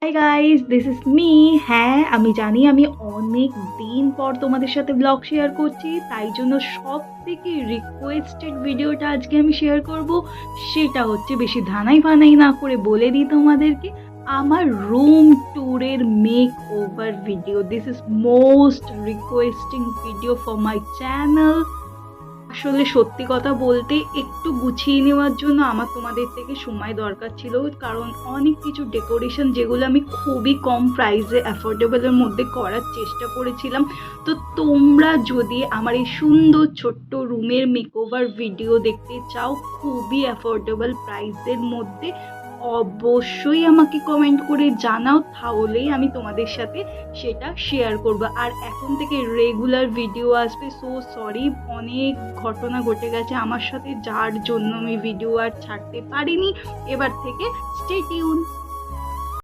Hi guys, this is me. হ্যাঁ, আমি জানি আমি অনেক দিন পর তোমাদের সাথে ব্লগ শেয়ার করছি, তাই জন্য সব থেকে রিকোয়েস্টেড ভিডিওটা আজকে আমি শেয়ার করব। সেটা হচ্ছে, বেশি ধানাই ফানাই না করে বলে দিই তোমাদেরকে, আমার রুম ট্যুরের make over video. This is most requesting video for my channel. আসলে সত্যি কথা বলতে একটু গুছিয়ে নেওয়ার জন্য আমার তোমাদের থেকে সময় দরকার ছিল, কারণ অনেক কিছু ডেকোরেশন যেগুলো আমি খুবই কম প্রাইসে অ্যাফোর্ডেবলের মধ্যে করার চেষ্টা করেছিলাম। তো তোমরা যদি আমার এই সুন্দর ছোট্ট রুমের মেকওভার ভিডিও দেখতে চাও খুবই অ্যাফোর্ডেবল প্রাইসের মধ্যে, অবশ্যই আমাকে কমেন্ট করে জানাও, তাহলেই আমি তোমাদের সাথে সেটা শেয়ার করব। আর এখন থেকে রেগুলার ভিডিও আসবে। সো সরি, অনেক ঘটনা ঘটে গেছে আমার সাথে, যার জন্য আমি ভিডিও আর ছাড়তে পারিনি। এবার থেকে স্টে টিউন।